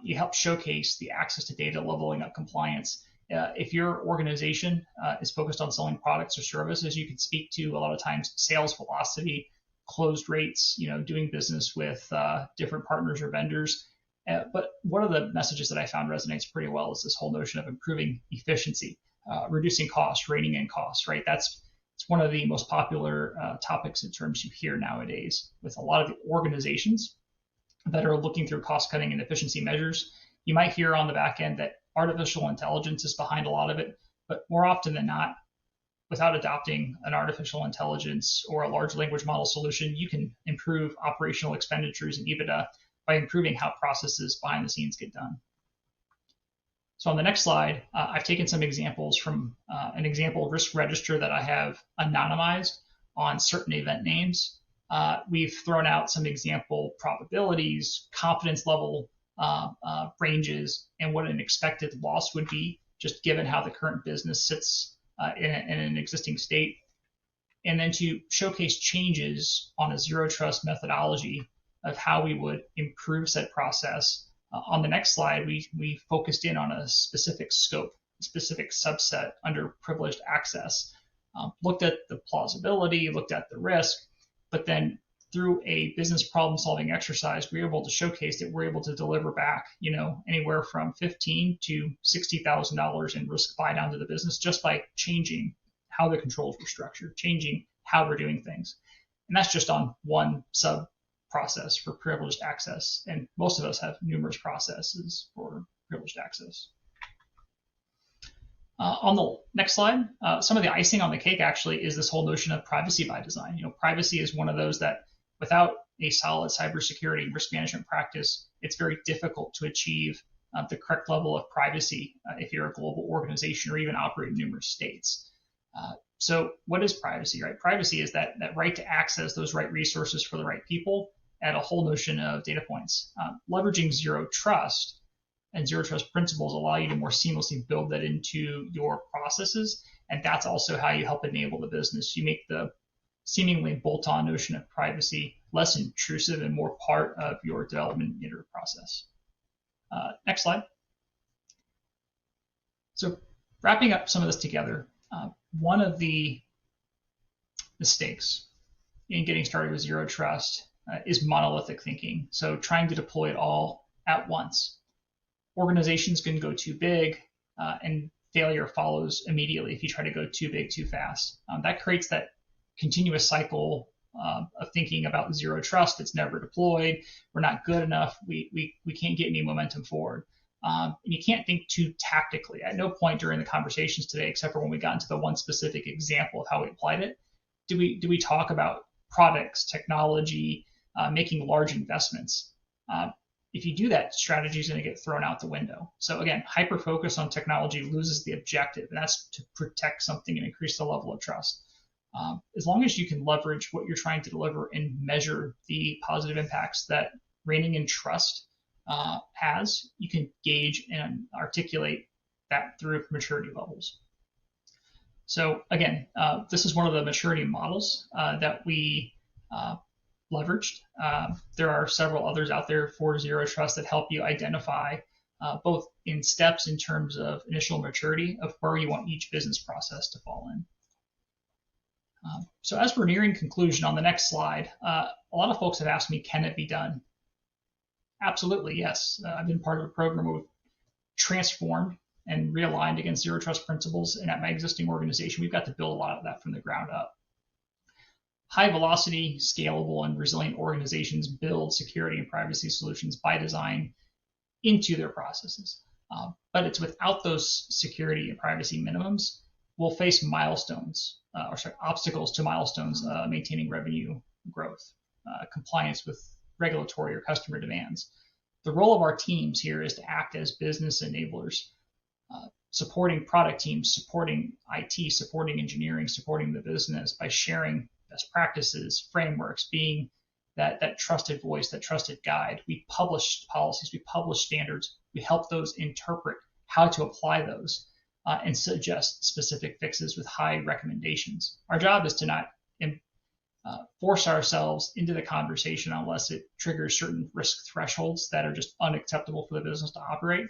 You help showcase the access to data, leveling up compliance. If your organization is focused on selling products or services, you can speak to a lot of times sales velocity, closed rates, doing business with different partners or vendors. But one of the messages that I found resonates pretty well is this whole notion of improving efficiency, reducing costs, reining in costs, right? It's one of the most popular topics in terms you hear nowadays with a lot of the organizations that are looking through cost cutting and efficiency measures. You might hear on the back end that artificial intelligence is behind a lot of it, but more often than not, without adopting an artificial intelligence or a large language model solution, you can improve operational expenditures and EBITDA by improving how processes behind the scenes get done. So on the next slide, I've taken some examples from an example risk register that I have anonymized on certain event names. We've thrown out some example probabilities, confidence level ranges, and what an expected loss would be, just given how the current business sits in an existing state. And then to showcase changes on a zero trust methodology of how we would improve said process. On the next slide, we focused in on a specific scope, a specific subset under privileged access, looked at the plausibility, looked at the risk, but then through a business problem solving exercise, we were able to showcase that we're able to deliver back, anywhere from $15,000 to $60,000 in risk buy down to the business just by changing how the controls were structured, changing how we're doing things. And that's just on one sub process for privileged access. And most of us have numerous processes for privileged access. On the next slide, some of the icing on the cake actually is this whole notion of privacy by design. Privacy is one of those that without a solid cybersecurity risk management practice, it's very difficult to achieve the correct level of privacy if you're a global organization or even operate in numerous states. So what is privacy, right? Privacy is that right to access those right resources for the right people at a whole notion of data points. Leveraging zero trust and zero trust principles allow you to more seamlessly build that into your processes. And that's also how you help enable the business. You make the seemingly bolt-on notion of privacy less intrusive and more part of your development and iterative process. Next slide. So wrapping up some of this together, one of the mistakes in getting started with zero trust is monolithic thinking. So trying to deploy it all at once. Organizations can go too big and failure follows immediately if you try to go too big too fast. That creates that continuous cycle of thinking about zero trust. It's never deployed. We're not good enough. We can't get any momentum forward. And you can't think too tactically. At no point during the conversations today, except for when we got into the one specific example of how we applied it, do we talk about products, technology, making large investments. If you do that, strategy is going to get thrown out the window. So again, hyper focus on technology loses the objective, and that's to protect something and increase the level of trust. As long as you can leverage what you're trying to deliver and measure the positive impacts that reigning in trust has, you can gauge and articulate that through maturity levels. So again, this is one of the maturity models that we leveraged. There are several others out there for Zero Trust that help you identify both in steps in terms of initial maturity of where you want each business process to fall in. So as we're nearing conclusion on the next slide, a lot of folks have asked me, can it be done? Absolutely, yes. I've been part of a program where we've transformed and realigned against Zero Trust principles, and at my existing organization, we've got to build a lot of that from the ground up. High velocity, scalable, and resilient organizations build security and privacy solutions by design into their processes. But it's without those security and privacy minimums, we'll face obstacles to milestones, maintaining revenue growth, compliance with regulatory or customer demands. The role of our teams here is to act as business enablers, supporting product teams, supporting IT, supporting engineering, supporting the business by sharing best practices, frameworks, being that trusted voice, that trusted guide. We publish policies, we publish standards, we help those interpret how to apply those and suggest specific fixes with high recommendations. Our job is to not force ourselves into the conversation unless it triggers certain risk thresholds that are just unacceptable for the business to operate.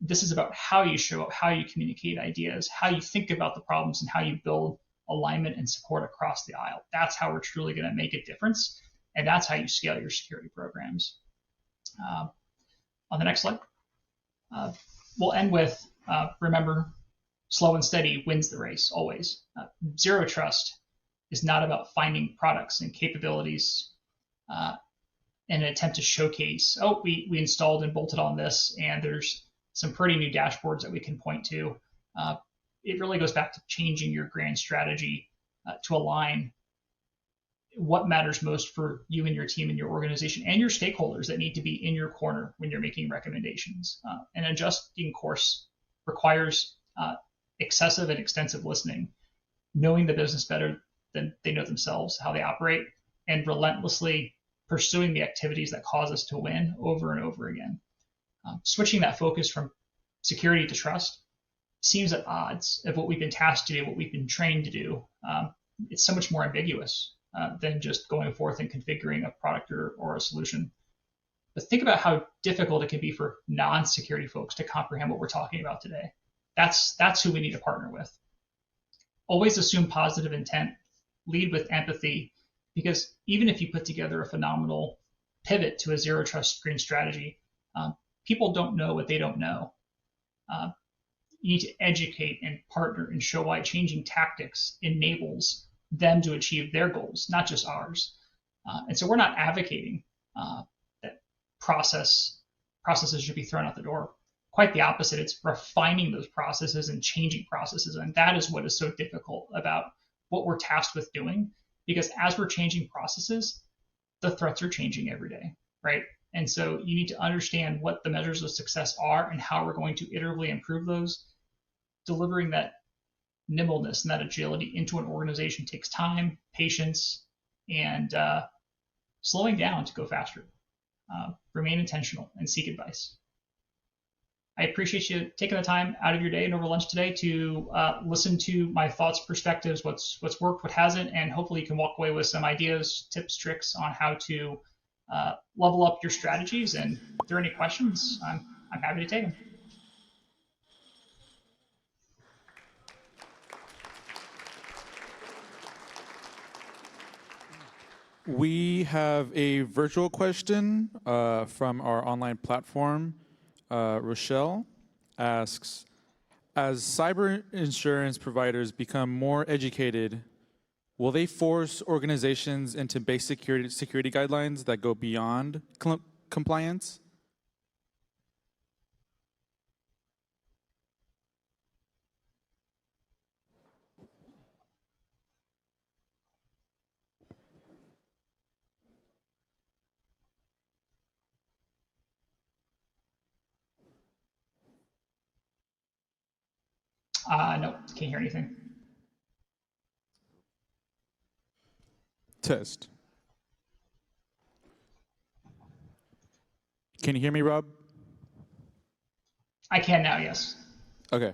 This is about how you show up, how you communicate ideas, how you think about the problems, and how you build alignment and support across the aisle. That's how we're truly going to make a difference, and that's how you scale your security programs. On the next slide, we'll end with, remember, slow and steady wins the race, always. Zero Trust is not about finding products and capabilities in an attempt to showcase, oh, we installed and bolted on this, and there's some pretty new dashboards that we can point to. It really goes back to changing your grand strategy to align what matters most for you and your team and your organization and your stakeholders that need to be in your corner when you're making recommendations. And adjusting course requires excessive and extensive listening, knowing the business better than they know themselves, how they operate, and relentlessly pursuing the activities that cause us to win over and over again. Switching that focus from security to trust seems at odds of what we've been tasked to do, what we've been trained to do. It's so much more ambiguous than just going forth and configuring a product or a solution. But think about how difficult it can be for non-security folks to comprehend what we're talking about today. That's who we need to partner with. Always assume positive intent, lead with empathy, because even if you put together a phenomenal pivot to a zero trust screen strategy, people don't know what they don't know. You need to educate and partner and show why changing tactics enables them to achieve their goals, not just ours. And so we're not advocating that processes should be thrown out the door. Quite the opposite. It's refining those processes and changing processes. And that is what is so difficult about what we're tasked with doing, because as we're changing processes, the threats are changing every day, right? And so you need to understand what the measures of success are and how we're going to iteratively improve those. Delivering that nimbleness and that agility into an organization takes time, patience, and slowing down to go faster. Remain intentional and seek advice. I appreciate you taking the time out of your day and over lunch today to listen to my thoughts, perspectives, what's worked, what hasn't, and hopefully you can walk away with some ideas, tips, tricks on how to level up your strategies. And if there are any questions, I'm happy to take them. We have a virtual question from our online platform. Rochelle asks, as cyber insurance providers become more educated, will they force organizations into basic security guidelines that go beyond compliance? No, can't hear anything. Test. Can you hear me, Rob? I can now, yes. Okay.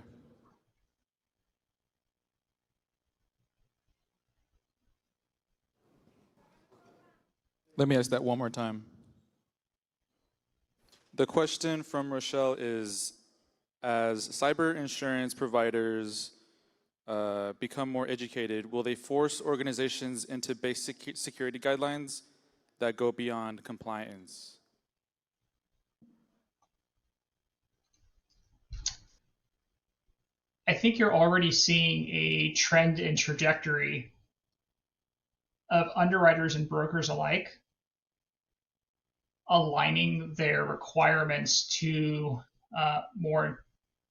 Let me ask that one more time. The question from Rochelle is, as cyber insurance providers become more educated, will they force organizations into basic security guidelines that go beyond compliance? I think you're already seeing a trend and trajectory of underwriters and brokers alike aligning their requirements to more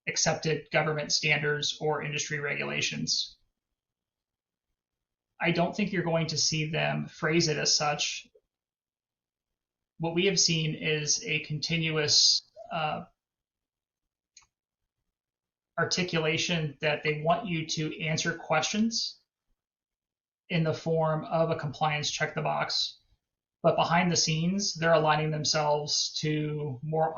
accepted government standards or industry regulations. I don't think you're going to see them phrase it as such. What we have seen is a continuous articulation that they want you to answer questions in the form of a compliance check the box, but behind the scenes, they're aligning themselves to more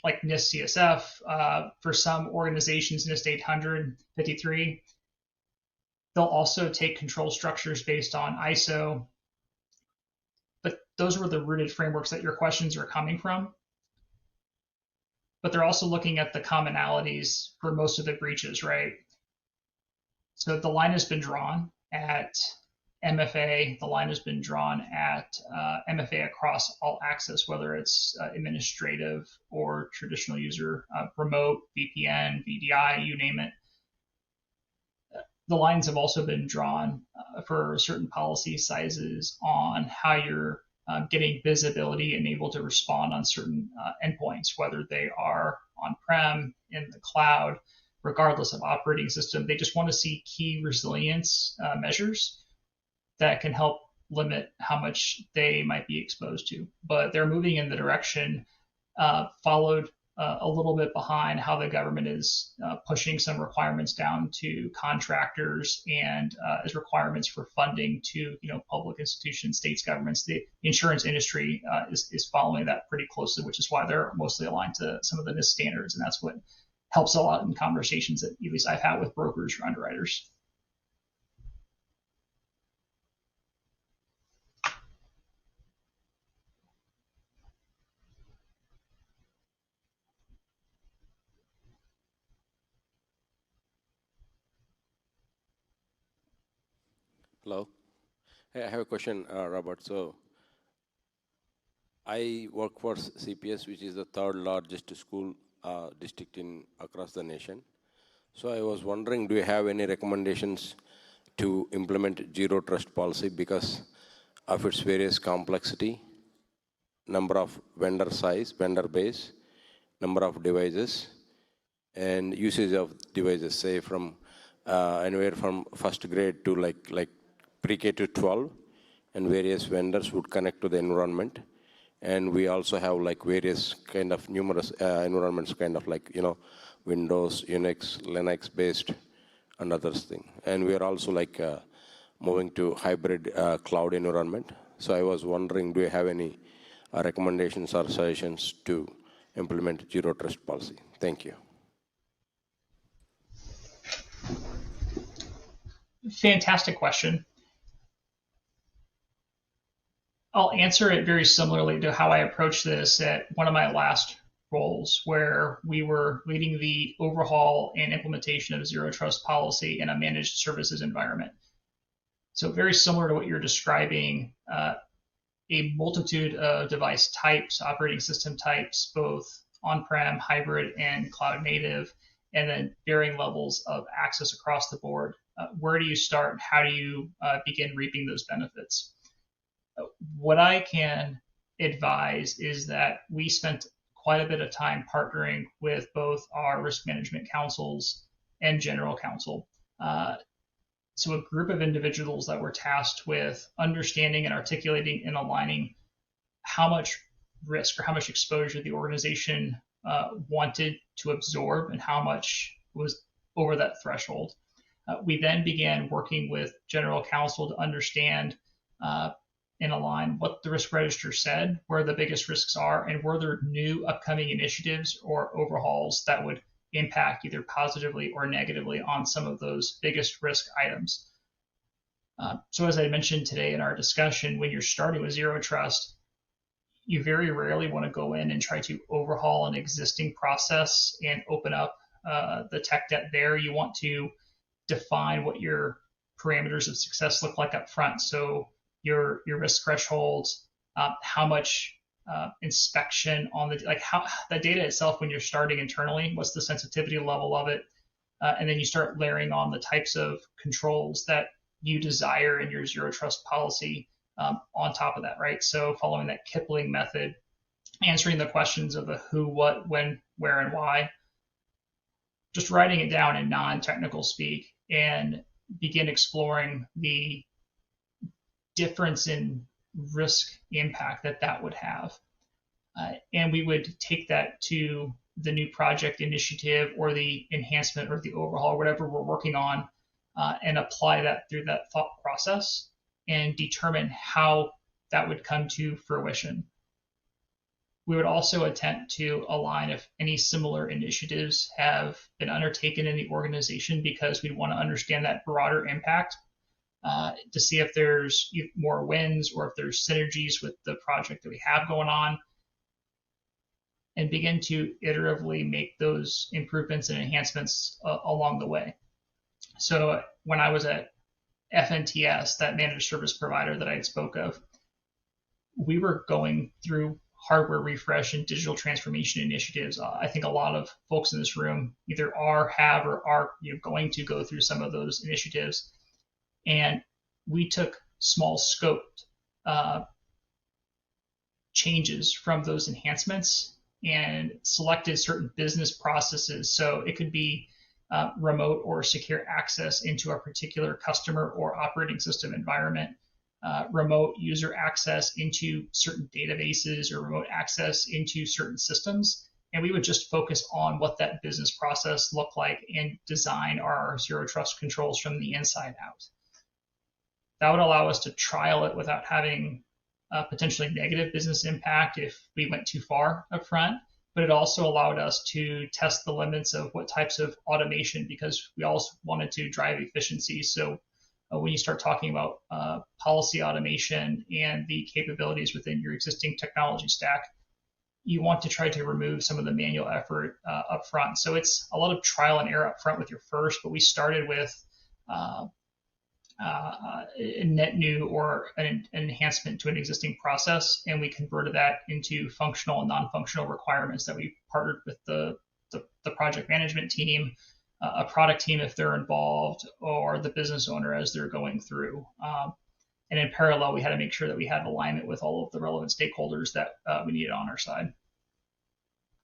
like NIST CSF. For some organizations, NIST 853. They'll also take control structures based on ISO. But those were the rooted frameworks that your questions are coming from. But they're also looking at the commonalities for most of the breaches, right? So the line has been drawn at MFA. The line has been drawn at MFA across all access, whether it's administrative or traditional user, remote, VPN, VDI, you name it. The lines have also been drawn for certain policy sizes on how you're getting visibility and able to respond on certain endpoints, whether they are on-prem, in the cloud, regardless of operating system. They just want to see key resilience measures that can help limit how much they might be exposed to. But they're moving in the direction followed a little bit behind how the government is pushing some requirements down to contractors and as requirements for funding to public institutions, states, governments. The insurance industry is following that pretty closely, which is why they're mostly aligned to some of the NIST standards, and that's what helps a lot in conversations that at least I've had with brokers or underwriters. Hello. Hey, I have a question, Robert. So I work for CPS, which is the third largest school district across the nation. So I was wondering, do you have any recommendations to implement zero trust policy because of its various complexity, number of vendor size, vendor base, number of devices, and usage of devices, say from anywhere from first grade to like pre-K to 12, and various vendors would connect to the environment. And we also have like various kind of numerous environments, kind of like, Windows, Unix, Linux based and others thing. And we are also like moving to hybrid cloud environment. So I was wondering, do you have any recommendations or suggestions to implement zero trust policy? Thank you. Fantastic question. I'll answer it very similarly to how I approached this at one of my last roles, where we were leading the overhaul and implementation of zero trust policy in a managed services environment. So very similar to what you're describing, a multitude of device types, operating system types, both on-prem, hybrid, and cloud native, and then varying levels of access across the board. Where do you start? How do you begin reaping those benefits? What I can advise is that we spent quite a bit of time partnering with both our risk management councils and general counsel. So a group of individuals that were tasked with understanding and articulating and aligning how much risk or how much exposure the organization wanted to absorb and how much was over that threshold. We then began working with general counsel to understand and align what the risk register said, where the biggest risks are, and were there new upcoming initiatives or overhauls that would impact either positively or negatively on some of those biggest risk items. So as I mentioned today in our discussion, when you're starting with zero trust, you very rarely want to go in and try to overhaul an existing process and open up the tech debt there. You want to define what your parameters of success look like up front. So your risk thresholds, how much inspection on how the data itself when you're starting internally, what's the sensitivity level of it, and then you start layering on the types of controls that you desire in your zero trust policy on top of that, right? So following that Kipling method, answering the questions of the who, what, when, where, and why, just writing it down in non-technical speak and begin exploring the difference in risk impact that would have. And we would take that to the new project initiative or the enhancement or the overhaul, whatever we're working on, and apply that through that thought process and determine how that would come to fruition. We would also attempt to align if any similar initiatives have been undertaken in the organization, because we want to understand that broader impact to see if there's more wins or if there's synergies with the project that we have going on, and begin to iteratively make those improvements and enhancements along the way. So when I was at FNTS, that managed service provider that I spoke of, we were going through hardware refresh and digital transformation initiatives. I think a lot of folks in this room either have, or are going to go through some of those initiatives. And we took small scoped changes from those enhancements and selected certain business processes. So it could be remote or secure access into a particular customer or operating system environment, remote user access into certain databases, or remote access into certain systems. And we would just focus on what that business process looked like and design our zero trust controls from the inside out. That would allow us to trial it without having potentially negative business impact if we went too far up front, but it also allowed us to test the limits of what types of automation, because we also wanted to drive efficiency. So when you start talking about policy automation and the capabilities within your existing technology stack, you want to try to remove some of the manual effort up front. So it's a lot of trial and error up front with your first, but we started with a net new or an enhancement to an existing process, and we converted that into functional and non-functional requirements that we partnered with the project management team, a product team if they're involved, or the business owner as they're going through. And in parallel, we had to make sure that we had alignment with all of the relevant stakeholders that we needed on our side.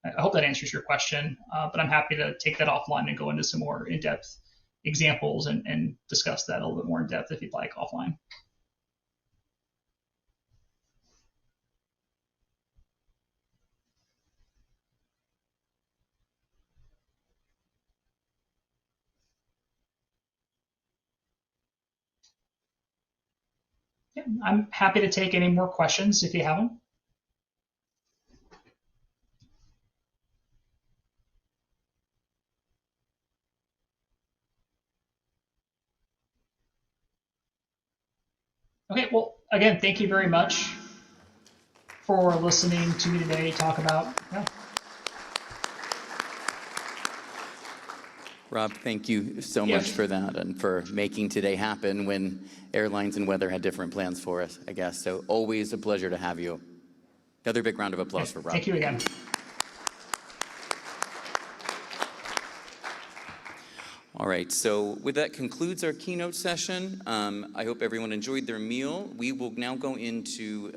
I hope that answers your question, but I'm happy to take that offline and go into some more in-depth examples and discuss that a little bit more in depth if you'd like offline. Yeah, I'm happy to take any more questions if you have them. Okay, well, again, thank you very much for listening to me today talk about. Yeah. Rob, thank you so much for that and for making today happen when airlines and weather had different plans for us, I guess. So always a pleasure to have you. Another big round of applause for Rob. Thank you again. All right, so with that concludes our keynote session. I hope everyone enjoyed their meal. We will now go into